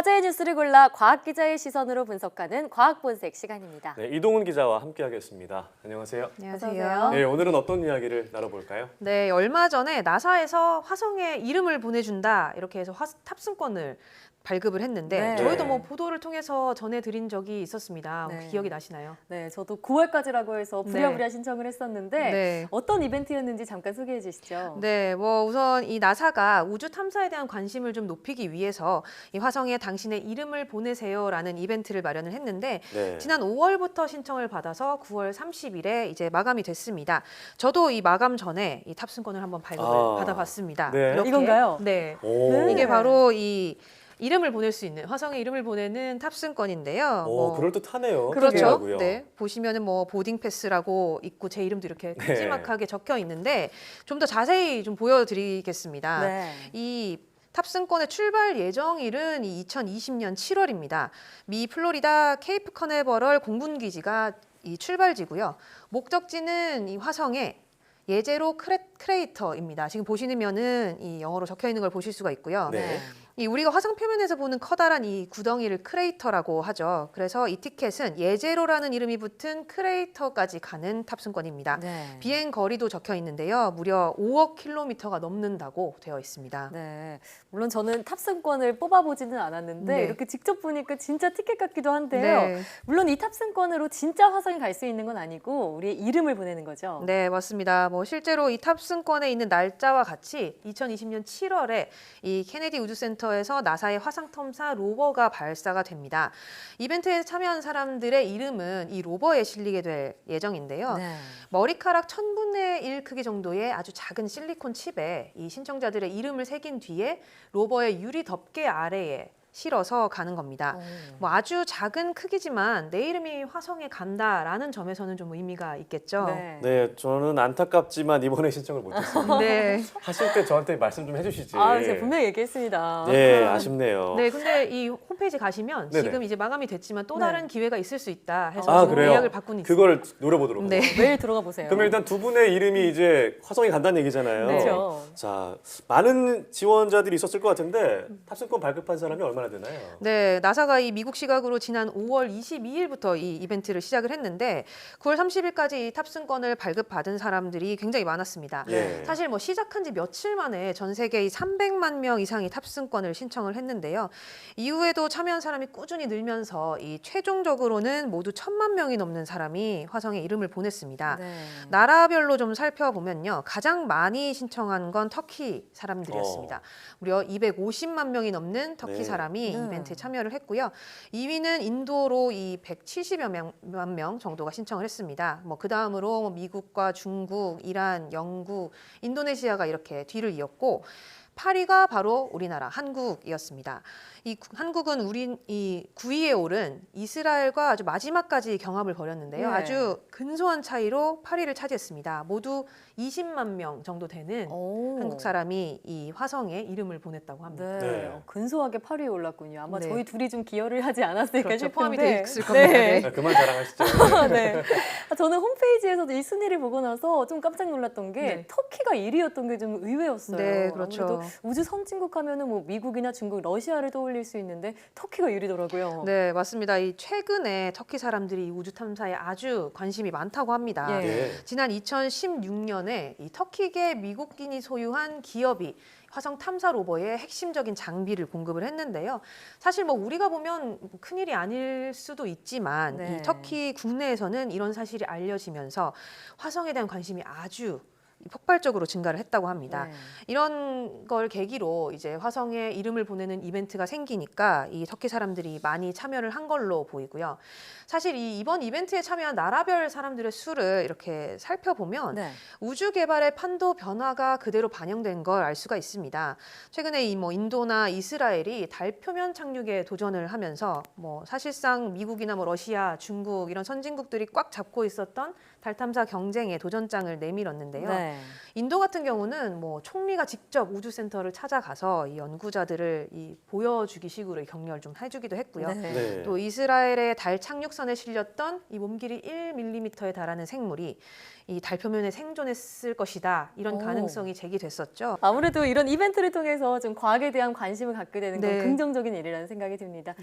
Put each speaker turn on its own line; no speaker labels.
화제의 뉴스를 골라 과학 기자의 시선으로 분석하는 과학 본색 시간입니다.
네, 이동훈 기자와 함께하겠습니다. 안녕하세요.
안녕하세요.
네, 오늘은 어떤 이야기를 나눠볼까요?
네, 얼마 전에 나사에서 화성에 이름을 보내준다 이렇게 해서 탑승권을 발급을 했는데
네.
저희도 뭐 보도를 통해서 전해드린 적이 있었습니다.
네.
혹시 기억이 나시나요?
네, 저도 9월까지라고 해서 부랴부랴 신청을 했었는데
네.
어떤 이벤트였는지 잠깐 소개해 주시죠.
네, 뭐 우선 이 나사가 우주 탐사에 대한 관심을 좀 높이기 위해서 이 화성에 당신의 이름을 보내세요라는 이벤트를 마련을 했는데
네.
지난 5월부터 신청을 받아서 9월 30일에 이제 마감이 됐습니다. 저도 이 마감 전에 이 탑승권을 한번 발급을 받아봤습니다.
네.
이렇게.
이건가요?
네.
오.
네.
이게 바로 이 이름을 보낼 수 있는 화성에 이름을 보내는 탑승권인데요.
오, 그럴듯하네요.
그렇죠.
특이하고요.
네, 보시면은 뭐 보딩 패스라고 있고 제 이름도 이렇게
네.
큼지막하게 적혀 있는데 좀 더 자세히 좀 보여드리겠습니다.
네.
이 탑승권의 출발 예정일은 2020년 7월입니다. 미 플로리다 케이프 커네버럴 공군기지가 이 출발지고요. 목적지는 이 화성의 예제로 크레이터입니다. 지금 보시면은 이 영어로 적혀 있는 걸 보실 수가 있고요.
네.
이 우리가 화성 표면에서 보는 커다란 이 구덩이를 크레이터라고 하죠. 그래서 이 티켓은 예제로라는 이름이 붙은 크레이터까지 가는 탑승권입니다.
네.
비행 거리도 적혀 있는데요. 무려 5억 킬로미터가 넘는다고 되어 있습니다.
네, 물론 저는 탑승권을 뽑아보지는 않았는데
네.
이렇게 직접 보니까 진짜 티켓 같기도 한데요.
네.
물론 이 탑승권으로 진짜 화성에 갈 수 있는 건 아니고 우리의 이름을 보내는 거죠.
네, 맞습니다. 뭐 실제로 이 탑승권에 있는 날짜와 같이 2020년 7월에 이 케네디 우주센터에서 나사의 화상 탐사 로버가 발사가 됩니다. 이벤트에 참여한 사람들의 이름은 이 로버에 실리게 될 예정인데요.
네.
머리카락 1000분의 1 크기 정도의 아주 작은 실리콘 칩에 이 신청자들의 이름을 새긴 뒤에 로버의 유리 덮개 아래에 실어서 가는 겁니다. 뭐 아주 작은 크기지만 내 이름이 화성에 간다라는 점에서는 좀 의미가 있겠죠.
네.
네, 저는 안타깝지만 이번에 신청을 못했습니다.
네.
하실 때 저한테 말씀 좀 해주시지.
아, 제가 분명히 얘기했습니다.
네, 아쉽네요.
네, 근데 이 홈페이지 가시면
네네.
지금 이제 마감이 됐지만 또
네.
다른 기회가 있을 수 있다 해서
아,
좀
그래요?
예약을 바꾼 있습니다.
그걸 노려보도록
네.
하겠습니다.
매일 들어가 보세요.
그럼 일단 두 분의 이름이 이제 화성에 간다는 얘기잖아요.
그렇죠.
자, 많은 지원자들이 있었을 것 같은데 탑승권 발급한 사람이 얼마나 되나요?
네, 나사가 이 미국 시각으로 지난 5월 22일부터 이 이벤트를 시작을 했는데 9월 30일까지 이 탑승권을 발급받은 사람들이 굉장히 많았습니다.
예.
사실 뭐 시작한 지 며칠 만에 전 세계 300만 명 이상이 탑승권을 신청을 했는데요. 이후에도 참여한 사람이 꾸준히 늘면서 이 최종적으로는 모두 1000만 명이 넘는 사람이 화성에 이름을 보냈습니다.
네.
나라별로 좀 살펴보면요. 가장 많이 신청한 건 터키 사람들이었습니다. 무려 250만 명이 넘는 터키
네.
사람이
네.
이벤트에 참여를 했고요. 2위는 인도로 이 170여 명 정도가 신청을 했습니다. 뭐 그다음으로 뭐 미국과 중국, 이란, 영국, 인도네시아가 이렇게 뒤를 이었고 8위가 바로 우리나라 한국이었습니다. 한국은 이 9위에 오른 이스라엘과 아주 마지막까지 경합을 벌였는데요.
네.
아주 근소한 차이로 8위를 차지했습니다. 모두 20만 명 정도 되는
오.
한국 사람이 이 화성에 이름을 보냈다고 합니다.
네.
네.
근소하게 8위에 올랐군요. 아마
네.
저희 둘이 좀 기여를 하지 않았을까
그렇죠.
싶은데.
포함이 돼 있을 겁니다.
네.
네.
그만 자랑하시죠.
네. 저는 홈페이지에서도 이 순위를 보고 나서 좀 깜짝 놀랐던 게
네.
터키가 1위였던 게 좀 의외였어요.
네, 그렇죠.
아무래도 우주 선진국 하면은 뭐 미국이나 중국, 러시아를 떠올릴 수 있는데 터키가 1위더라고요.
네, 맞습니다. 이 최근에 터키 사람들이 이 우주 탐사에 아주 관심이 많다고 합니다.
예.
예.
지난 2016년에 이 터키계 미국인이 소유한 기업이 화성 탐사 로버에 핵심적인 장비를 공급을 했는데요. 사실 뭐 우리가 보면 뭐 큰일이 아닐 수도 있지만
네.
이 터키 국내에서는 이런 사실이 알려지면서 화성에 대한 관심이 아주 폭발적으로 증가를 했다고 합니다.
네.
이런 걸 계기로 이제 화성에 이름을 보내는 이벤트가 생기니까 이 터키 사람들이 많이 참여를 한 걸로 보이고요. 사실 이번 이벤트에 참여한 나라별 사람들의 수를 이렇게 살펴보면
네.
우주 개발의 판도 변화가 그대로 반영된 걸 알 수가 있습니다. 최근에 인도나 이스라엘이 달 표면 착륙에 도전을 하면서 뭐 사실상 미국이나 뭐 러시아, 중국 이런 선진국들이 꽉 잡고 있었던 달 탐사 경쟁에 도전장을 내밀었는데요.
네. 네.
인도 같은 경우는 뭐 총리가 직접 우주센터를 찾아가서 이 연구자들을 보여주기 식으로 격려를 좀 해주기도 했고요.
네.
네.
또 이스라엘의 달 착륙선에 실렸던 이 몸길이 1mm에 달하는 생물이 이 달 표면에 생존했을 것이다. 이런
오.
가능성이 제기됐었죠.
아무래도 이런 이벤트를 통해서 좀 과학에 대한 관심을 갖게 되는 건
네.
긍정적인 일이라는 생각이 듭니다.